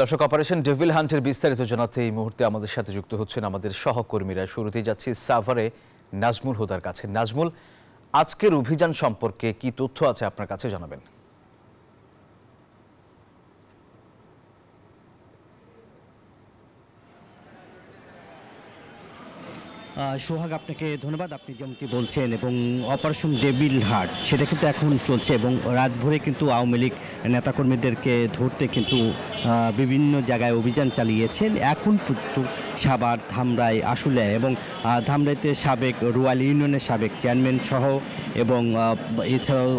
দর্শক, operation devil হান্টের বিস্তারিত জানাতে এই মুহূর্তে আমাদের সাথে যুক্ত হচ্ছেন আমাদের সহকর্মীরা। শুরুতেই যাচ্ছি সাভারে নাজমুল হুদার কাছে। নাজমুল, আজকের অভিযান সম্পর্কে কি তথ্য আছে আপনার কাছে জানাবেন? সোহাগ, আপনাকে ধন্যবাদ। আপনি যেমনটি বলছেন এবং অপারেশন ডেভিল হান্ট সেটা কিন্তু এখন চলছে এবং রাত ভরে কিন্তু আওয়ামী লীগ নেতাকর্মীদেরকে ধরতে কিন্তু বিভিন্ন জায়গায় অভিযান চালিয়েছেন। এখন পর্যন্ত সাভার, ধামরাই, আশুলিয়া এবং ধামরাইতে সাবেক রুয়াল ইউনিয়নের সাবেক চেয়ারম্যান সহ এবং এছাড়াও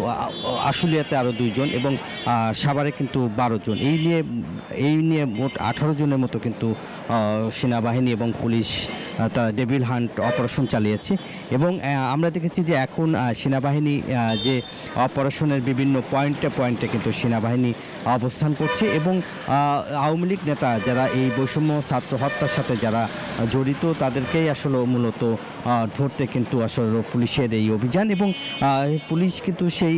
আশুলিয়াতে আরও 2 জন এবং সাভারে কিন্তু 12 জন। এই নিয়ে মোট 18 জনের মতো কিন্তু সেনাবাহিনী এবং পুলিশ তারা ডেভিল হান্ট অপারেশন চালিয়েছে এবং আমরা দেখেছি যে এখন সেনাবাহিনী যে অপারেশনের বিভিন্ন পয়েন্টে কিন্তু সেনাবাহিনী অবস্থান করছে এবং আওয়ামী লীগ নেতা যারা এই বৈষম্য ছাত্র হত্যার সাথে যারা জড়িত তাদেরকেই আসলে মূলত ধরতে কিন্তু আসলে পুলিশের এই অভিযান এবং পুলিশ কিন্তু সেই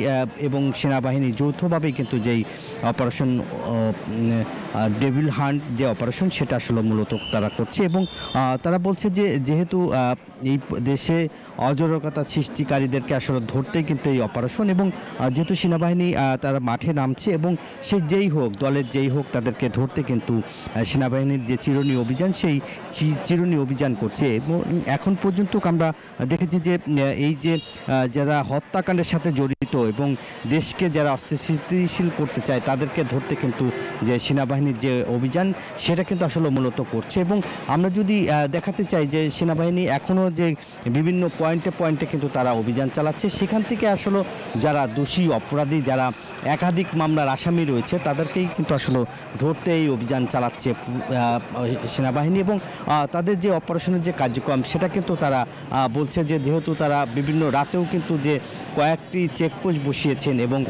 এবং সেনাবাহিনী যৌথভাবেই কিন্তু যেই অপারেশন ডেভিল হান্ট যে অপারেশন সেটা আসলে মূলত তারা করছে এবং তারা বলছে যে যেহেতু এই দেশে অজরকতা সৃষ্টিকারীদেরকে আসলে ধরতেই কিন্তু এই অপারেশন এবং যেহেতু সেনাবাহিনী তারা মাঠে নামছে এবং সে যেই হোক দলের যেই হোক তাদেরকে ধরতে কিন্তু সেনাবাহিনীর যে চিরুনি অভিযান সেই চিরুনি অভিযান করছে এবং এখন পর্যন্ত আমরা দেখেছি যে এই যে যারা হত্যাকাণ্ডের সাথে জড়িত এবং দেশকে যারা অস্থিতিশীল করতে চায় তাদেরকে ধরতে কিন্তু যে সেনাবাহিনীর যে অভিযান সেটা কিন্তু আসলে মূলত করছে এবং আমরা যদি দেখাতে চাই যে সেনাবাহিনী এখনও যে বিভিন্ন পয়েন্টে কিন্তু তারা অভিযান চালাচ্ছে, সেখান থেকে আসলে যারা দোষী অপরাধী যারা একাধিক মামলার আসামি রয়েছে তাদেরকেই কিন্তু আসলে ধরতে এই অভিযান চালাচ্ছে সেনাবাহিনী এবং তাদের যে অপারেশনের যে কার্যক্রম সেটা কিন্তু তারা বলছে যে যেহেতু তারা বিভিন্ন রাতেও কিন্তু যে কয়েকটি চেকপোস্ট বসিয়েছেন এবং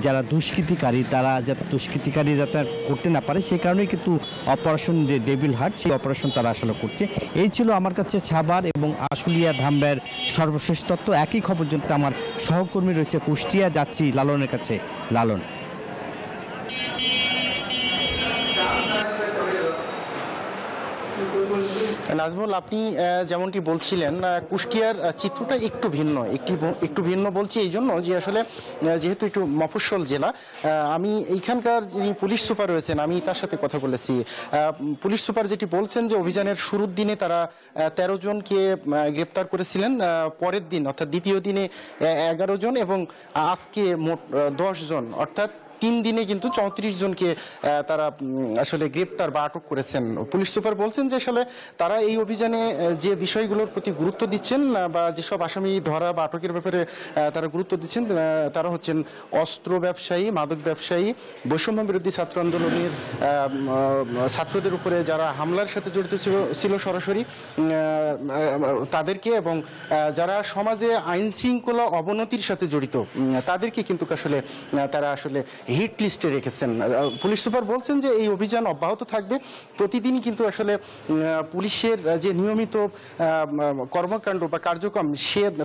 যারা দুষ্কৃতিকারী তারা যাতে দুষ্কৃতিকারী যাতে করতে না পারে সেই কারণেই কিন্তু অপারেশন যে ডেভিল হান্ট সেই অপারেশন তারা আসলে করছে। এই ছিল আমার কাছে সাভার এবং আশুলিয়া ধামরাইয়ের সর্বশেষ তথ্য। একই খবর জানতে আমার সহকর্মী রয়েছে কুষ্টিয়া, যাচ্ছি লালনের কাছে। লালন। নাজমুল, আপনি যেমনটি বলছিলেন কুষ্টিয়ার চিত্রটা একটু ভিন্ন বলছি এই জন্য যে আসলে যেহেতু একটু মফস্বল জেলা, আমি এইখানকার যিনি পুলিশ সুপার রয়েছেন আমি তার সাথে কথা বলেছি। পুলিশ সুপার যেটি বলছেন যে অভিযানের শুরুর দিনে তারা 13 জনকে গ্রেপ্তার করেছিলেন, পরের দিন অর্থাৎ দ্বিতীয় দিনে 11 জন এবং আজকে মোট 10 জন, অর্থাৎ 3 দিনে কিন্তু 34 জনকে তারা আসলে গ্রেপ্তার বা আটক করেছেন। পুলিশ সুপার বলছেন যে আসলে তারা এই অভিযানে যে বিষয়গুলোর প্রতি গুরুত্ব দিচ্ছেন বা যেসব আসামি ধরা বা আটকের ব্যাপারে তারা গুরুত্ব দিচ্ছেন তারা হচ্ছেন অস্ত্র ব্যবসায়ী, মাদক ব্যবসায়ী, বৈষম্য বিরোধী ছাত্র আন্দোলনের ছাত্রদের উপরে যারা হামলার সাথে জড়িত ছিল সরাসরি তাদেরকে এবং যারা সমাজে আইন শৃঙ্খলা অবনতির সাথে জড়িত তাদেরকে কিন্তু আসলে তারা আসলে হিট লিস্টে রেখেছেন। পুলিশ সুপার বলছেন যে এই অভিযান অব্যাহত থাকবে। প্রতিদিনই কিন্তু আসলে পুলিশের যে নিয়মিত কর্মকাণ্ড বা কার্যক্রম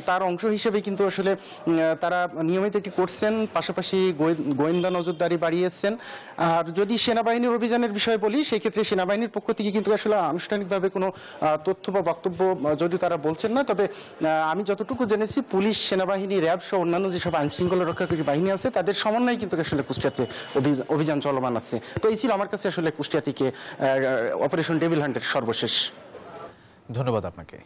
তার অংশ হিসেবে কিন্তু আসলে তারা নিয়মিত এটি করছেন, পাশাপাশি গোয়েন্দা নজরদারি বাড়িয়েছেন। আর যদি সেনাবাহিনীর অভিযানের বিষয় বলি সেই ক্ষেত্রে সেনাবাহিনীর পক্ষ থেকে কিন্তু আসলে আনুষ্ঠানিকভাবে কোনো তথ্য বা বক্তব্য যদিও তারা বলছেন না, তবে আমি যতটুকু জেনেছি পুলিশ, সেনাবাহিনী, র্যাব সহ অন্যান্য যেসব আইন শৃঙ্খলা রক্ষাকারী বাহিনী আছে তাদের সমন্বয়ে কিন্তু আসলে কুষ্টিয়াতে অভিযান চলমান আছে। তো এই ছিল আমার কাছে আসলে কুষ্টিয়া থেকে অপারেশন ডেভিল হান্টের সর্বশেষ। ধন্যবাদ আপনাকে।